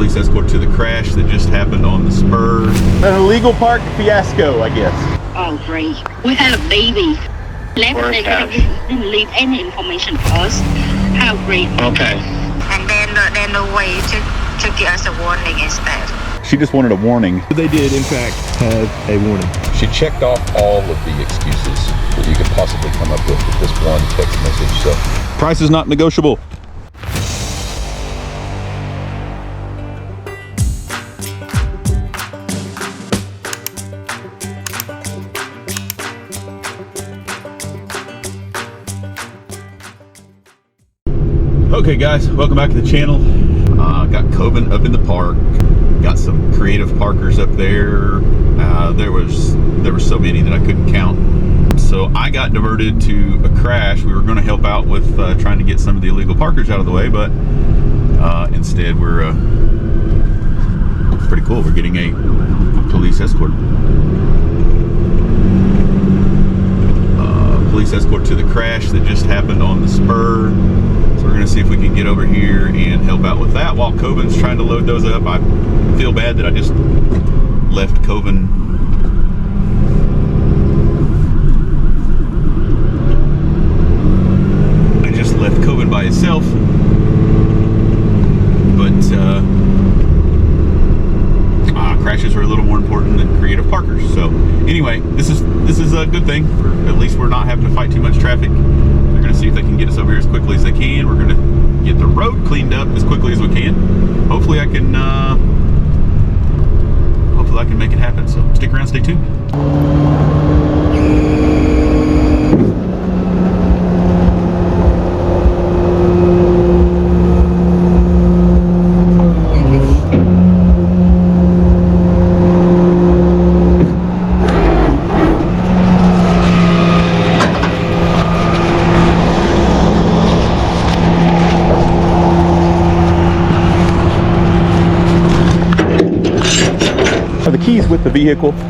police escort to the crash that just happened on the spur. An illegal park fiasco, I guess. Oh, great. We had a baby. They didn't leave any information for us. How great. Okay. And then the way to give us a warning instead. She just wanted a warning. They did, in fact, have a warning. She checked off all of the excuses that you could possibly come up with this one text message. So, price is not negotiable. Okay guys, welcome back to the channel. Got Coven up in the park. Got some creative parkers up there. There were so many that I couldn't count. So I got diverted to a crash. We were going to help out with trying to get some of the illegal parkers out of the way, but instead we're it's pretty cool. We're getting a police escort. Police escort to the crash that just happened on the spur. So we're gonna see if we can get over here and help out with that while Coven's trying to load those up. I feel bad that I just left Coven by itself, but crashes are a little more important than creative parkers. So anyway, this is a good thing. At least we're not having to fight too much traffic. They're gonna see if they can get us over here as quickly as they can. We're gonna get the road cleaned up as quickly as we can. Hopefully I can make it happen. So stick around, stay tuned. The keys with the vehicle. Go to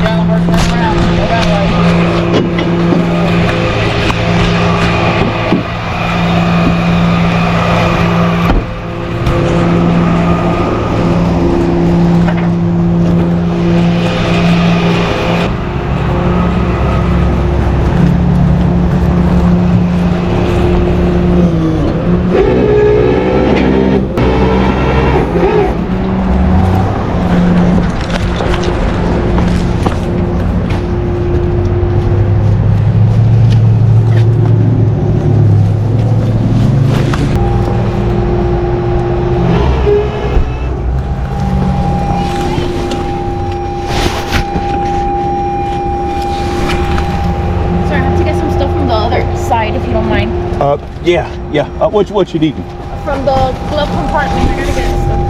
Gatlinburg, turn around, go that way. Yeah. What you needing? From the glove compartment. I gotta get stuff.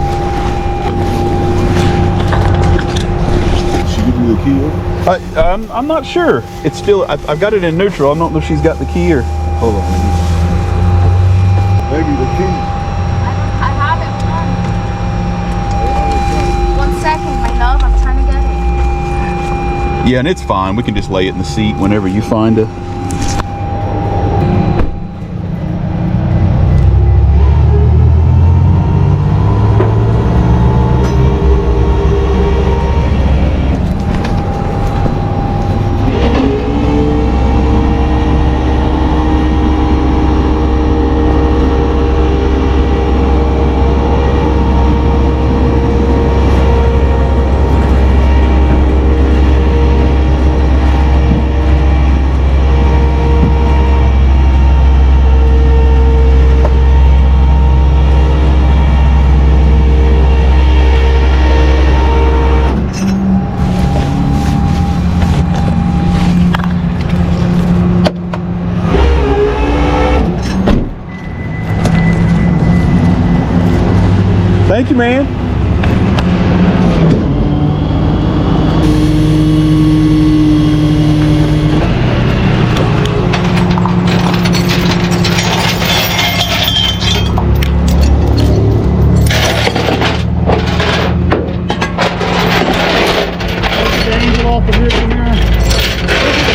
She give you the key? I'm not sure. It's still, I've got it in neutral. I don't know if she's got the key or. Hold on, maybe the key. I have it. 1 second, my love. I'm trying to get it. Yeah, and it's fine. We can just lay it in the seat whenever you find it. Thank you, man.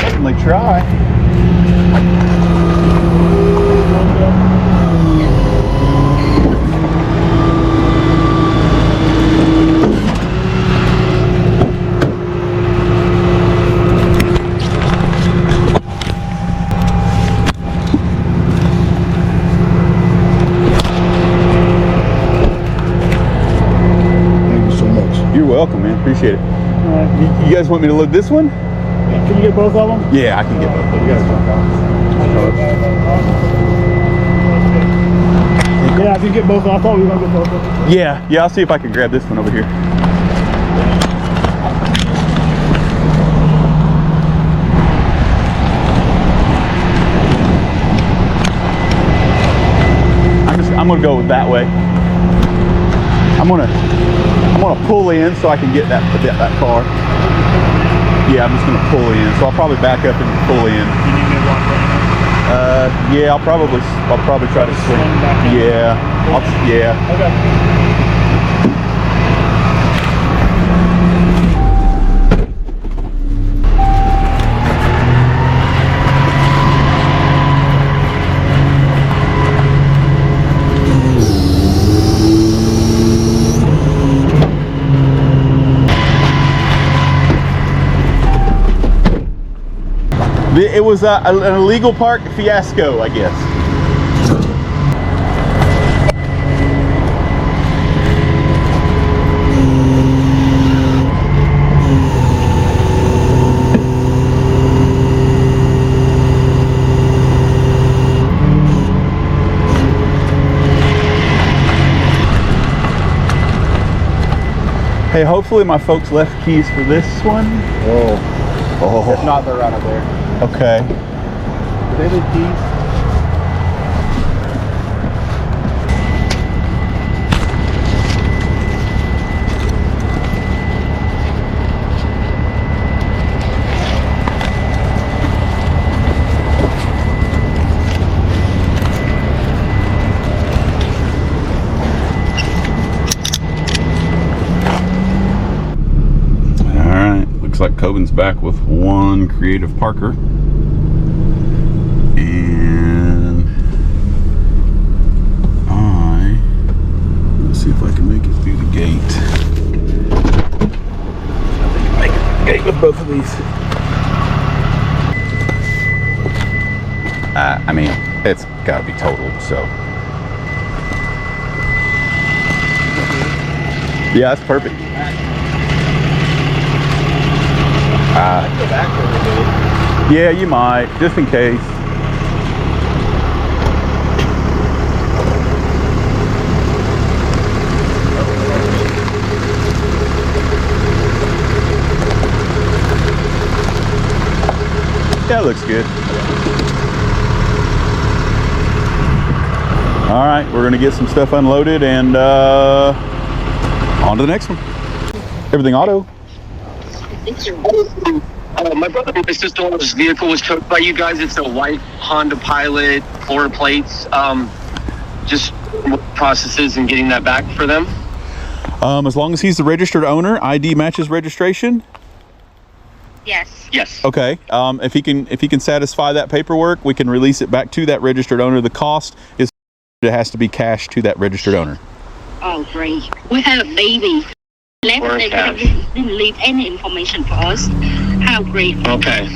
Definitely try. Appreciate it. Alright. You guys want me to load this one? Can you get both of them? Yeah, I can get both. You gotta jump out. Yeah, if you get both, I thought we were gonna get both of them. Yeah, I'll see if I can grab this one over here. I'm gonna go that way. I'm gonna pull in so I can get that car. Yeah, I'm just gonna pull in. So I'll probably back up and pull in. You need me to walk right Yeah, I'll probably try to swing. back in? Yeah, yeah. Okay. It was an illegal park fiasco, I guess. Hey, hopefully my folks left keys for this one. Oh. If not, they're right over there. Okay. Did they leave keys? Like Coben's back with one creative Parker, and let's see if I can make it through the gate. I think I can make it through the gate with both of these. I mean, it's got to be totaled, so yeah, that's perfect. Go back for a little bit. Yeah, you might, just in case. Yeah, it looks good. All right, we're gonna get some stuff unloaded and on to the next one. Everything auto. My brother and my sister-in-law's vehicle was towed by you guys. It's a white Honda Pilot, floor plates. Just processes and getting that back for them. As long as he's the registered owner, ID matches registration. Yes. Yes. Okay. If he can satisfy that paperwork, we can release it back to that registered owner. The cost is it has to be cash to that registered owner. Oh, great. We had a baby. They didn't leave any information for us. How great. Okay.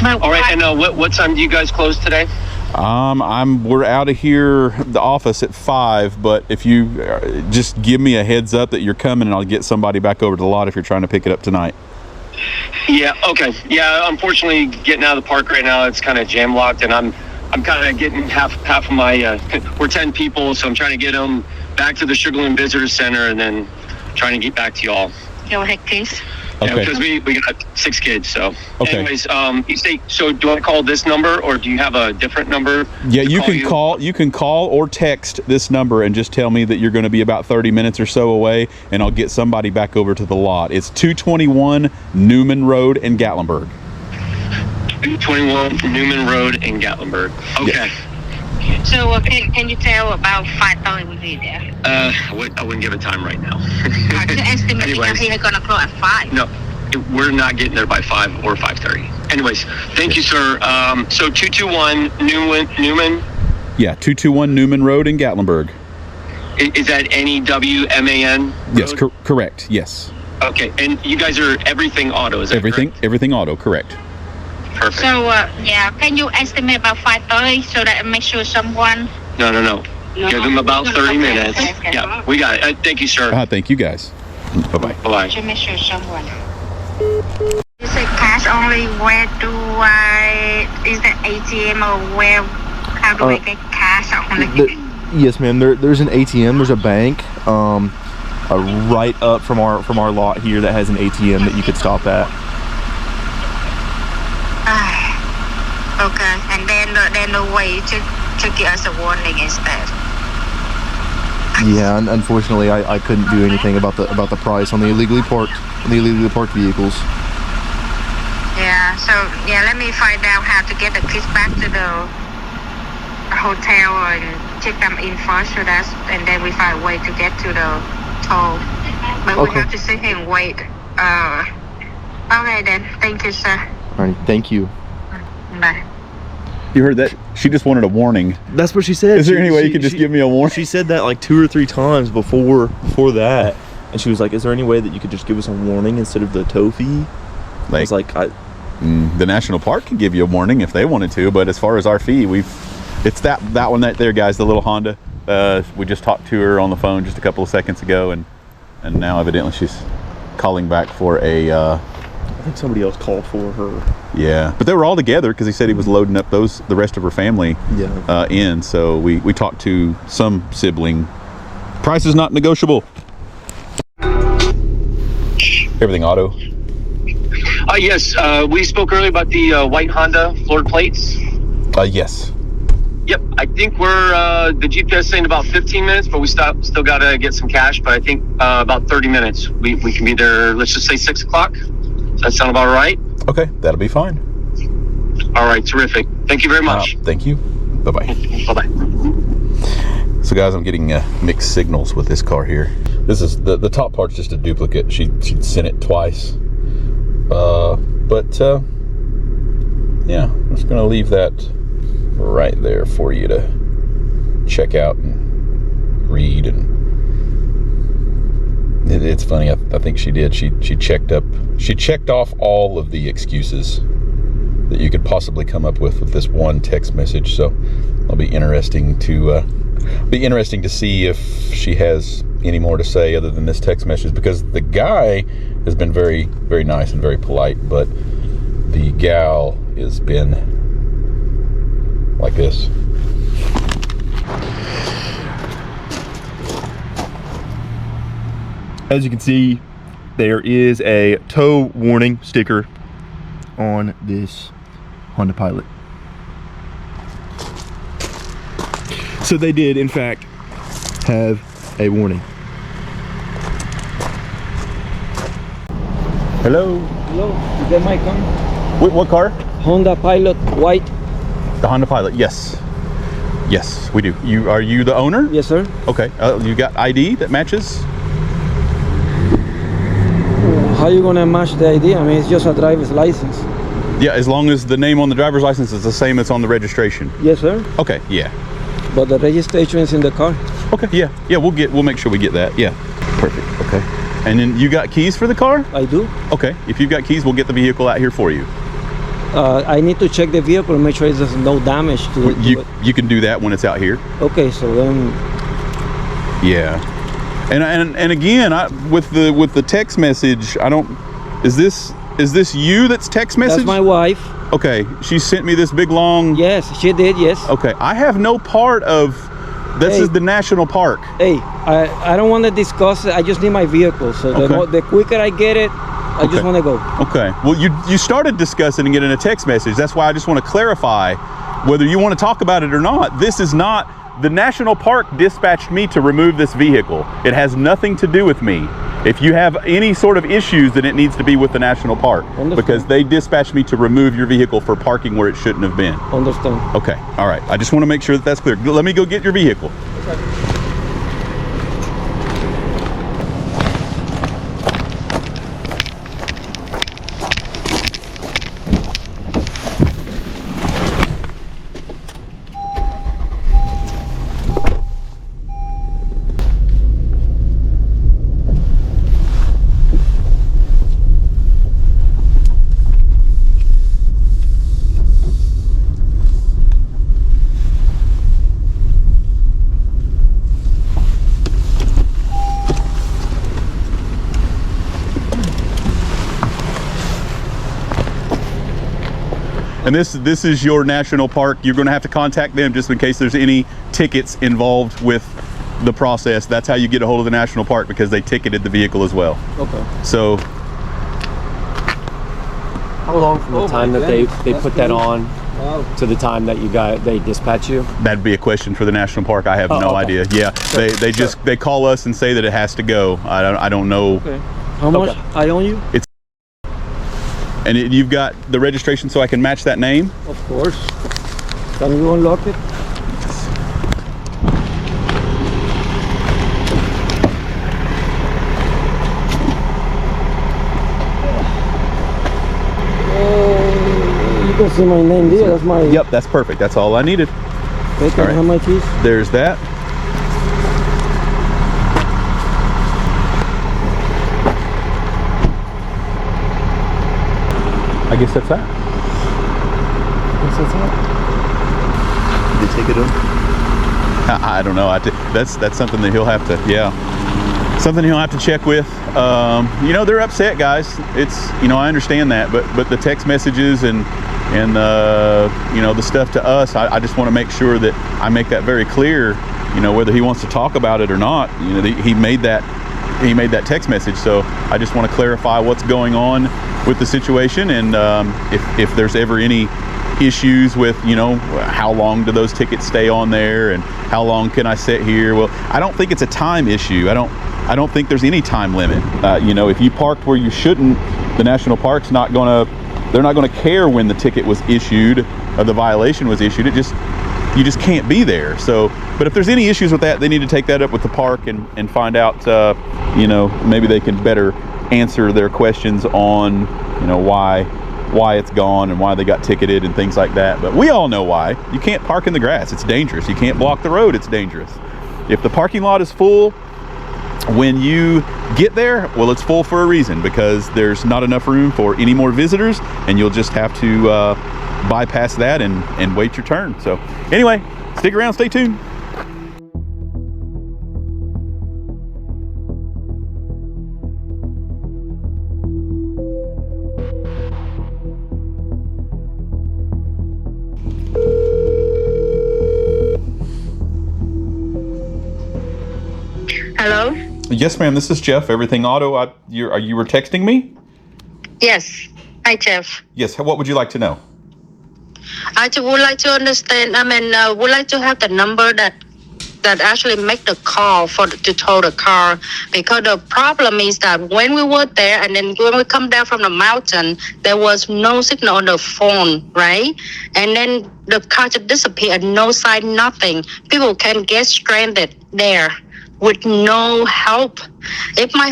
But All right. And what time do you guys close today? We're out of here, the office at 5. But if you just give me a heads up that you're coming, and I'll get somebody back over to the lot if you're trying to pick it up tonight. Yeah. Okay. Yeah. Unfortunately, getting out of the park right now, it's kind of jam locked, and I'm kind of getting half of my. We're 10 people, so I'm trying to get them back to the Sugarland Visitor Center, and then trying to get back to y'all. Go ahead, please. Yeah, Okay. because we got 6 kids, so. Okay. Anyways, you say, so do I call this number, or do you have a different number? Yeah, to you can call or text this number and just tell me that you're going to be about 30 minutes or so away, and I'll get somebody back over to the lot. It's 221 Newman Road in Gatlinburg. 221 Newman Road in Gatlinburg. Okay. Yes. So can you tell about 5:30 we'll be there? I wouldn't give a time right now. The estimate Anyways. here gonna close at 5. No, we're not getting there by 5 or 5:30. Anyways, thank you, sir. So 221 Newman. Yeah, 221 Newman Road in Gatlinburg. Is that NEWMAN? Yes, correct. Yes. Okay, and you guys are everything auto, is that correct? Everything auto, correct. Perfect. So yeah, can you estimate about 5:30 so that I make sure someone? No. Give them about 30 minutes. Okay. Yeah, we got it. Thank you, sir. Thank you guys. Bye-bye. Bye-bye. To make sure someone. Is it cash only? Where do I? Is the ATM or where? How do I get cash only? Yes, ma'am. There's an ATM. There's a bank, right up from our lot here that has an ATM that you could stop at. Okay, and then the way to give us a warning instead. Yeah, unfortunately, I couldn't do anything about the price on the illegally parked vehicles. Yeah. So yeah, let me find out how to get the kids back to the hotel and check them in first, so and then we find a way to get to the toll. But we have to sit here and wait. Okay then. Thank you, sir. All right, thank you. Bye. You heard that? She just wanted a warning. That's what she said. Is there any way you could just give me a warning? She said that like 2 or 3 times before that, and she was like, "Is there any way that you could just give us a warning instead of the tow fee?" I was like, the national park can give you a warning if they wanted to, but as far as our fee, it's that one right there, guys, the little Honda. We just talked to her on the phone just a couple of seconds ago, and now evidently she's calling back for a. I think somebody else called for her. Yeah, but they were all together because he said he was loading up the rest of her family in. So we talked to some sibling. Price is not negotiable. Everything auto. Yes, we spoke earlier about the white Honda floor plates. Yes. Yep, I think we're the GPS saying about 15 minutes, but we still got to get some cash. But I think about 30 minutes. We can be there. Let's just say 6 o'clock. Does that sound about right? Okay, that'll be fine. All right, terrific. Thank you very much. Thank you. Bye-bye. Bye-bye. So guys, I'm getting mixed signals with this car here. This is the top part's just a duplicate. She sent it twice. Yeah, I'm just gonna leave that right there for you to check out and read. And it's funny, I think she did. She checked off all of the excuses that you could possibly come up with this one text message. So it'll be interesting to see if she has any more to say other than this text message, because the guy has been very, very nice and very polite, but the gal has been like this. As you can see, there is a tow warning sticker on this Honda Pilot. So they did, in fact, have a warning. Hello. Hello, is that my car? What car? Honda Pilot, white. The Honda Pilot. Yes. Yes, we do. Are you the owner? Yes, sir. Okay. You got ID that matches? How you gonna match the ID? I mean, it's just a driver's license. Yeah, as long as the name on the driver's license is the same as on the registration. Yes, sir. Okay. Yeah. But the registration is in the car. Okay. Yeah. Yeah. We'll make sure we get that. Yeah. Perfect. Okay. And then you got keys for the car? I do. Okay. If you've got keys, we'll get the vehicle out here for you. I need to check the vehicle and make sure there's no damage to it. You can do that when it's out here. Okay, so then. Yeah. And again, with the text message, I don't. Is this you that's text message? That's my wife. Okay. She sent me this big long. Yes, she did. Yes. Okay. I have no part of. This is the national park. Hey, I don't want to discuss it. I just need my vehicle. So the quicker I get it, I just want to go. Okay. Well, you started discussing and getting a text message. That's why I just want to clarify whether you want to talk about it or not. This is not. The national park dispatched me to remove this vehicle. It has nothing to do with me. If you have any sort of issues, then it needs to be with the national park. Understand. Because they dispatched me to remove your vehicle for parking where it shouldn't have been. Understand. Okay. All right. I just want to make sure that that's clear. Let me go get your vehicle. Okay. And this is your national park. You're going to have to contact them just in case there's any tickets involved with the process. That's how you get a hold of the national park, because they ticketed the vehicle as well. Okay. So How long from the time that they put that on Wow. to the time that they dispatch you? that'd be a question for the national park. I have no okay. idea. Yeah, they just they call us and say that it has to go. I don't know. Okay. How much I owe you? And you've got the registration so I can match that name? Of course. Can you unlock it? You can see my name there. That's my. Yep, that's perfect. That's all I needed. Okay, all right. how much is? There's that. I guess that's that. Did they take it up? I don't know. That's something that he'll have to, something he'll have to check with. You know, they're upset, guys. It's, you know, I understand that, but the text messages and you know, the stuff to us, I just want to make sure that I make that very clear. You know, whether he wants to talk about it or not. You know, he made that text message, so I just want to clarify what's going on with the situation, and if there's ever any issues with, you know, how long do those tickets stay on there, and how long can I sit here? Well, I don't think it's a time issue. I don't think there's any time limit. You know, if you parked where you shouldn't, the national park's they're not gonna care when the ticket was issued or the violation was issued. You just can't be there. So, but if there's any issues with that, they need to take that up with the park and find out, you know, maybe they can better answer their questions on, you know, why it's gone and why they got ticketed and things like that. But we all know why. You can't park in the grass. It's dangerous. You can't block the road. It's dangerous. If the parking lot is full when you get there, well, it's full for a reason, because there's not enough room for any more visitors, and you'll just have to bypass that and wait your turn. So anyway, stick around, stay tuned. Hello? Yes, ma'am. This is Jeff. Everything Auto. You were texting me? Yes. Hi, Jeff. Yes. What would you like to know? I just would like to understand, would like to have the number that actually make the call to tow the car, because the problem is that when we were there and then when we come down from the mountain, there was no signal on the phone, right? And then the car just disappeared, no sign, nothing. People can get stranded there with no help. If my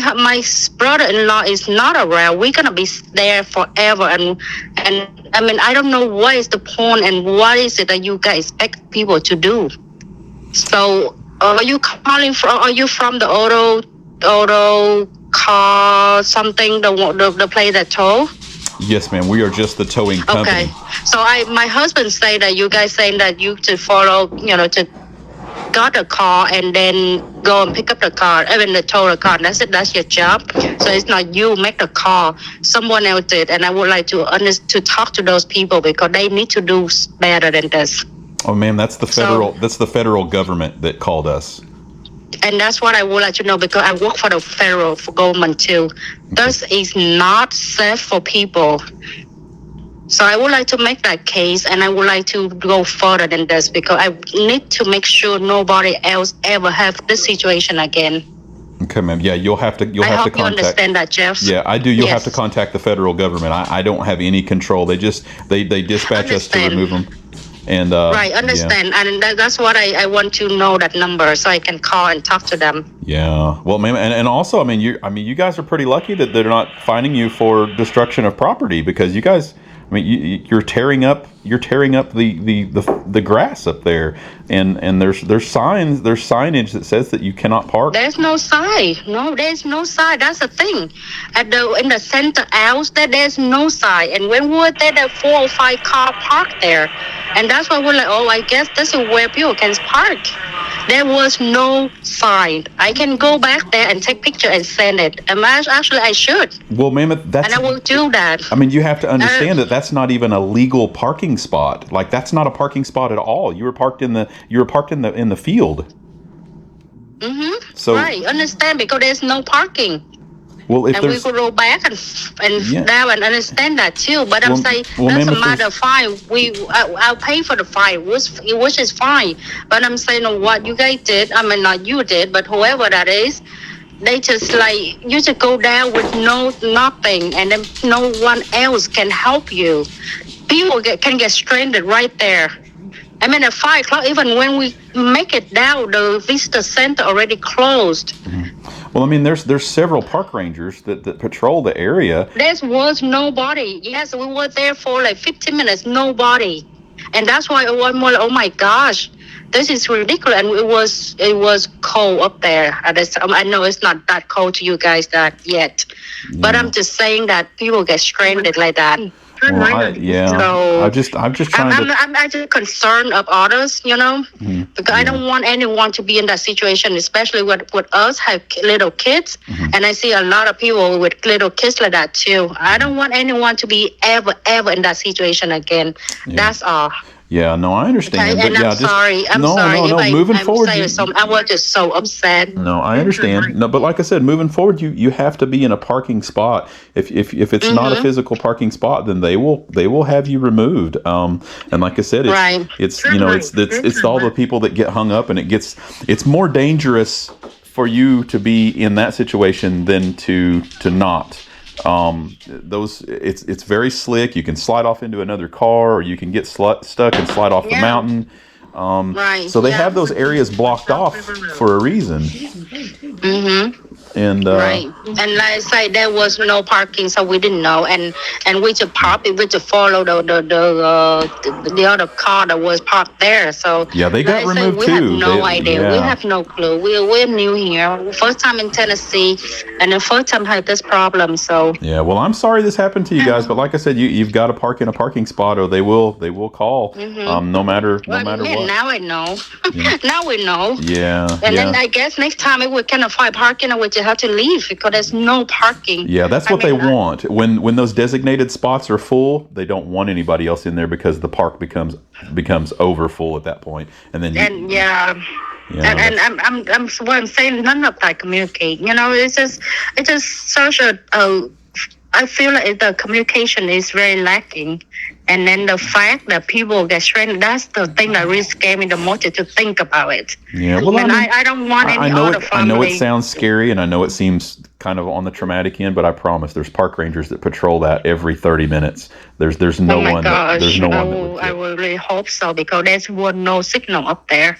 brother-in-law is not around, we're gonna be there forever. And I don't know what is the point and what is it that you guys expect people to do. So, are you calling from? Are you from the auto car something? The place that tow? Yes, ma'am. We are just the towing company. Okay. So my husband say that you guys saying that you to follow, you know, to got a car and then go and pick up the car, even the tow the car. That's it. That's your job. So it's not you make the call. Someone else did, and I would like to talk to those people, because they need to do better than this. Oh, ma'am, that's the federal government that called us. And that's what I would like to know, because I work for the federal government too. This is not safe for people. So I would like to make that case, and I would like to go further than this, because I need to make sure nobody else ever have this situation again. Okay, ma'am. Yeah, you'll have to I hope you understand that, Jeff. Yeah, I do. You'll have to contact the federal government. I don't have any control. They dispatch us to remove them. And right, understand. Yeah. And that's what I want to know, that number, so I can call and talk to them. Yeah. Well, ma'am, and also, you guys are pretty lucky that they're not fining you for destruction of property, because you guys, you're tearing up the grass up there, and there's signage that says that you cannot park. There's no sign. No, there's no sign. That's the thing. In the center house, there's no sign. And when we were there, there were 4 or 5 cars parked there, and that's why we're like, oh, I guess this is where people can park. There was no sign. I can go back there and take picture and send it. And actually, I should. Well, ma'am, that's... And I will do that. I mean, you have to understand that that's not even a legal parking spot. Like, that's not a parking spot at all. You were parked in the field. Mm-hmm. So, right, understand, because there's no parking. Well, if and we there's... could roll back and down and understand that too. But I'm saying that's a matter of fine. I'll pay for the fine, which is fine. But I'm saying what you guys did. I mean, not you did, but whoever that is, they just like you just go down with nothing, and then no one else can help you. People can get stranded right there. I mean, at 5 o'clock, even when we make it down, the visitor center already closed. Mm-hmm. Well, I mean, there's several park rangers that patrol the area. There was nobody. Yes, we were there for like 15 minutes, nobody. And that's why I was more like, oh my gosh, this is ridiculous. And it was cold up there. I know it's not that cold to you guys yet. Yeah. But I'm just saying that people get stranded like that. Well, so I'm just trying to. I'm just concerned of others, because I don't want anyone to be in that situation, especially with us have little kids, and I see a lot of people with little kids like that too. I don't want anyone to be ever in that situation again. Yeah. That's all. Yeah, no, I understand. Okay, but I'm sorry. No. Moving forward, I was just so upset. No, I understand. No, but like I said, moving forward, you have to be in a parking spot. If it's not a physical parking spot, then they will have you removed. And like I said, it's all the people that get hung up, and it's more dangerous for you to be in that situation than to not. It's very slick. You can slide off into another car, or you can get stuck and slide off the mountain. So they have those areas blocked off for a reason. Mm-hmm. And right. And like I say, there was no parking, so we didn't know. And we just follow the other car that was parked there. So yeah, they got removed too. We have no idea. Yeah. We have no clue. We're new here. First time in Tennessee, and the first time had this problem. So yeah. Well, I'm sorry this happened to you guys, but like I said, you've got to park in a parking spot, or they will call. No matter what. Now I know. Yeah. Now we know. Yeah. And then I guess next time if we cannot find parking, we just have to leave because there's no parking. Yeah, that's what they want. When those designated spots are full, they don't want anybody else in there because the park becomes over full at that point. And then and I'm what I'm saying, none of that communicate. It's just such a I feel like the communication is very lacking. And then the fact that people get stranded, that's the thing that really scares me the most to think about it. Yeah, well, I don't want any other family. I know it sounds scary, and I know it seems kind of on the traumatic end, but I promise there's park rangers that patrol that every 30 minutes. There's no one. There's no one. I would really hope so, because there was no signal up there.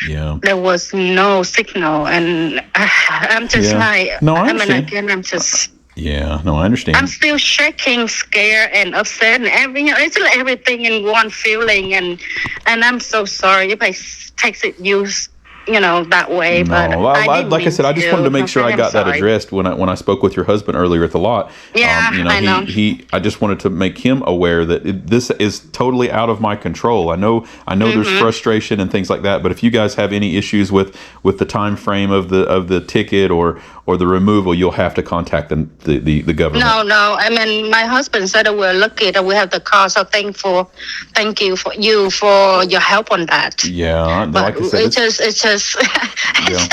Yeah. There was no signal, and I'm just like, no, I understand. Again, I'm just. Yeah, no, I understand. I'm still shaking, scared, and upset, and it's like everything in one feeling, and I'm so sorry if I text it that way. No, but like I said, I just wanted to make sure I got that addressed when I spoke with your husband earlier at the lot. Yeah, I know. I just wanted to make him aware that this is totally out of my control. I know there's frustration and things like that, but if you guys have any issues with the time frame of the ticket or the removal, you'll have to contact the government. No. I mean, my husband said that we're lucky that we have the car, so thank you for your help on that. Yeah, but like I said, it's just. Yeah.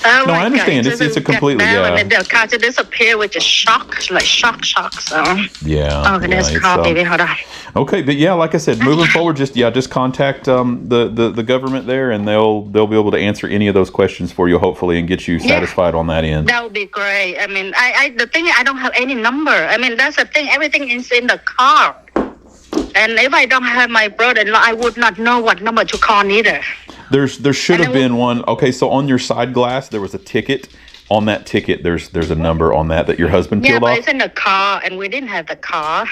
No, I understand. It's a completely and the car to disappear with a shock. So yeah. Okay, let's call baby. Hold on. Okay, but yeah, like I said, moving forward, just contact the government there, and they'll be able to answer any of those questions for you, hopefully, and get you satisfied on that end. That would be great. I mean, the thing I don't have any number. I mean, that's the thing. Everything is in the car, and if I don't have my brother-in-law, I would not know what number to call neither. There should have been one. Okay, so on your side glass, there was a ticket. On that ticket, there's a number on that your husband peeled off. Yeah, but it's in the car, and we didn't have the car.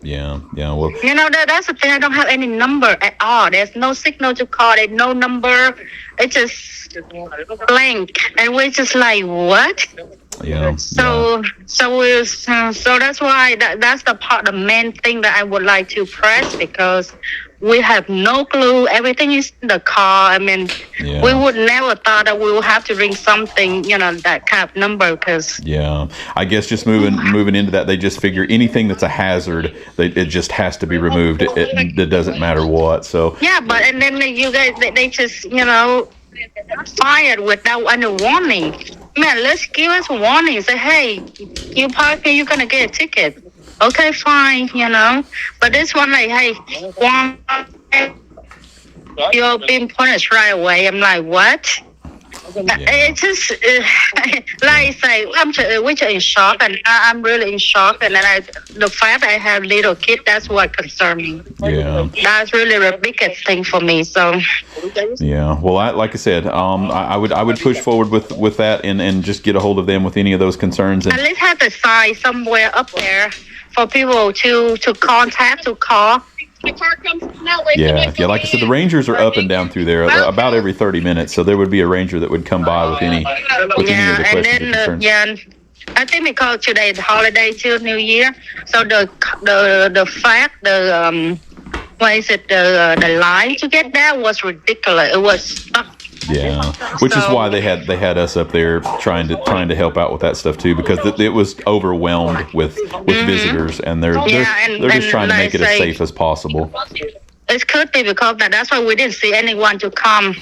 Yeah. Well, that's the thing. I don't have any number at all. There's no signal to call. There's no number. It's just blank, and we're just like, what? Yeah. So that's why that's the main thing that I would like to press, because we have no clue. Everything is in the car. I mean, Yeah. we would never thought that we would have to ring something, that cab number, because Yeah, I guess just moving into that, they just figure anything that's a hazard, it just has to be removed. It doesn't matter what. So yeah, but and then you guys they just fired without any warning. Man, let's give us a warning. Say, hey, you park here, you're gonna get a ticket. Okay, fine, But this one, like, hey, you're being punished right away. I'm like, what? It's just like I say, we're in shock, and I'm really in shock. And then the fact I have little kid, that's what concerns me. Yeah, that's really the biggest thing for me. So yeah. Well, like I said, I would push forward with that and just get a hold of them with any of those concerns. And at least have a sign somewhere up there for people to contact, to call. Yeah. Like I said, the rangers are up and down through there about every 30 minutes, so there would be a ranger that would come by with any of the questions or concerns. I think because today is holiday till New Year, so the line to get there was ridiculous. It was Yeah, which is why they had us up there trying to help out with that stuff too, because it was overwhelmed with visitors, and they're just trying to make it as safe as possible. It could be because that's why we didn't see anyone to come.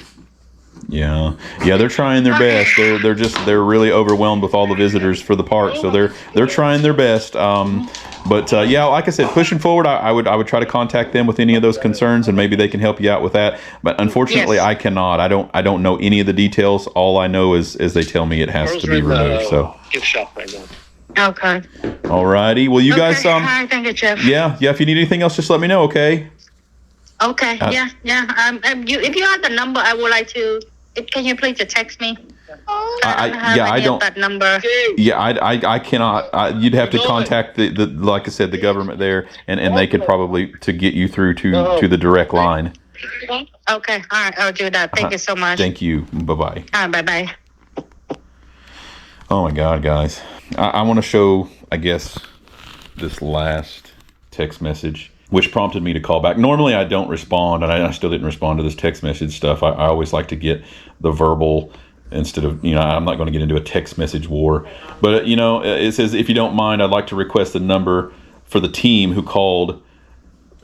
Yeah, they're trying their best. They're really overwhelmed with all the visitors for the park, so they're trying their best. But like I said, pushing forward, I would try to contact them with any of those concerns, and maybe they can help you out with that. But unfortunately, yes. I cannot. I don't know any of the details. All I know is they tell me it has to be removed. So. Gift shop right now. Okay. Alrighty. Well, you guys. Hi, thank you, Jeff. Yeah. If you need anything else, just let me know. Okay. Okay. Yeah. If you have the number, I would like to. Can you please text me? I don't. That number. Yeah, I cannot. You'd have to contact the like I said, the government there, and they could probably to get you through to the direct line. Okay. All right. I'll do that. Thank you so much. Thank you. Bye-bye. Bye-bye. Oh my God, guys! I want to show, I guess, this last text message, which prompted me to call back. Normally I don't respond, and I still didn't respond to this text message stuff. I always like to get the verbal instead of, I'm not going to get into a text message war. But, it says, if you don't mind, I'd like to request the number for the team who called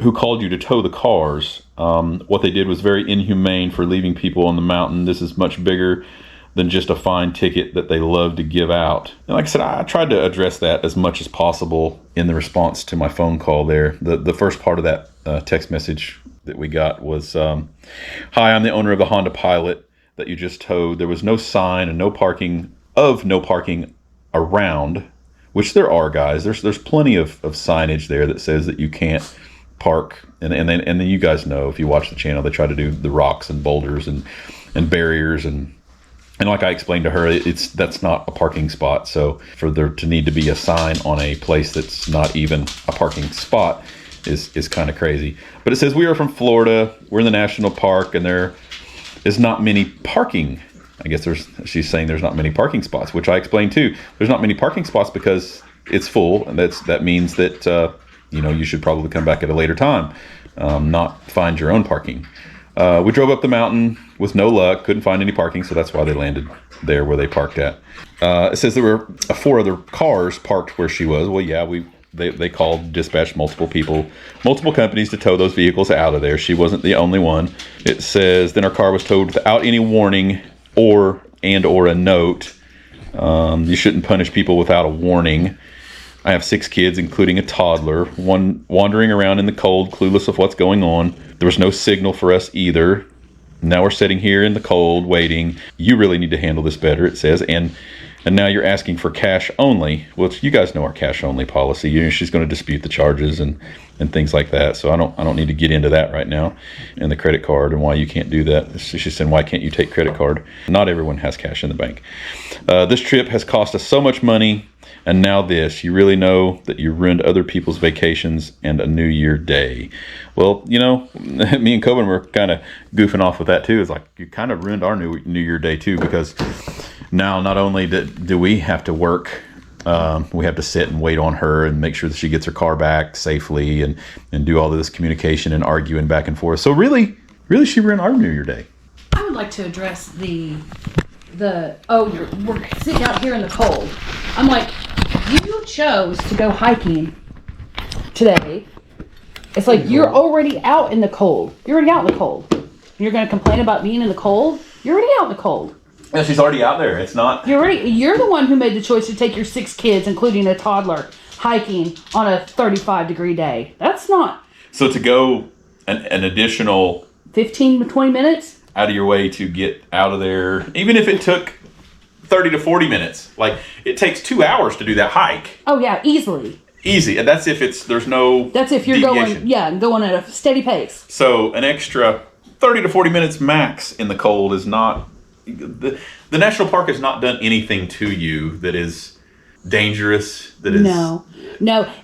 you to tow the cars. What they did was very inhumane for leaving people on the mountain. This is much bigger than just a fine ticket that they love to give out. And like I said, I tried to address that as much as possible in the response to my phone call there. The first part of that text message that we got was, hi, I'm the owner of the Honda Pilot that you just towed. There was no sign and no parking around, which there are, guys. There's plenty of signage there that says that you can't park. And then you guys know, if you watch the channel, they try to do the rocks and boulders and barriers and like I explained to her, that's not a parking spot. So for there to need to be a sign on a place that's not even a parking spot is kind of crazy. But it says we are from Florida. We're in the national park, and there is not many parking. I guess she's saying there's not many parking spots, which I explained too. There's not many parking spots because it's full, and that means that you should probably come back at a later time, not find your own parking. We drove up the mountain with no luck, couldn't find any parking, so that's why they landed there where they parked at. It says there were 4 other cars parked where she was. Well, yeah, they called, dispatched multiple companies to tow those vehicles out of there. She wasn't the only one. It says then our car was towed without any warning or a note. You shouldn't punish people without a warning. I have 6 kids, including a toddler, one wandering around in the cold, clueless of what's going on. There was no signal for us either. Now we're sitting here in the cold, waiting. You really need to handle this better, it says. And now you're asking for cash only. Well, you guys know our cash only policy. She's going to dispute the charges and things like that. So I don't need to get into that right now. And the credit card and why you can't do that. She said, why can't you take credit card? Not everyone has cash in the bank. This trip has cost us so much money. And now this, you really know that you ruined other people's vacations and a New Year day. Well, me and Coben were kind of goofing off with that too. It's like, you kind of ruined our New Year day too, because now not only do we have to work We have to sit and wait on her and make sure that she gets her car back safely and do all of this communication and arguing back and forth. So really, she ruined our New Year day. I would like to address we're sitting out here in the cold. I'm like, you chose to go hiking today. It's like you're already out in the cold. You're already out in the cold. You're going to complain about being in the cold? You're already out in the cold. Yeah, she's already out there. It's not. You're the one who made the choice to take your 6 kids, including a toddler, hiking on a 35-degree day. That's not. So to go an additional 15 to 20 minutes out of your way to get out of there, even if it took 30 to 40 minutes, like it takes 2 hours to do that hike. Oh yeah, easily. Easy, and that's if there's no. That's if you're deviation. going at a steady pace. So an extra 30 to 40 minutes max in the cold is not. The national park has not done anything to you that is dangerous. That is no,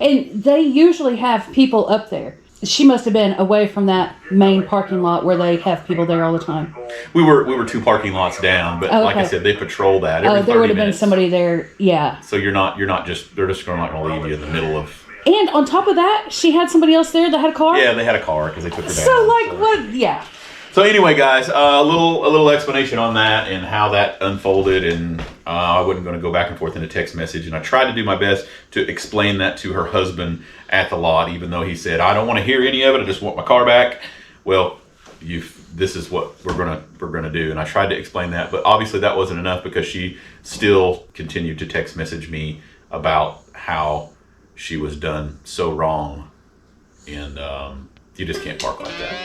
and they usually have people up there. She must have been away from that main parking lot where they have people there all the time. We were 2 parking lots down, but like I said, they patrol that every 30 there would have minutes. been somebody there. Yeah. So you're not just they're just not going to leave you in the middle of. And on top of that, she had somebody else there that had a car. Yeah, they had a car because they took her down. So what? Yeah. So anyway, guys, a little explanation on that and how that unfolded, and I wasn't going to go back and forth in a text message, and I tried to do my best to explain that to her husband at the lot, even though he said, I don't want to hear any of it, I just want my car back. Well, this is what we're gonna do, and I tried to explain that, but obviously that wasn't enough because she still continued to text message me about how she was done so wrong, and you just can't park like that.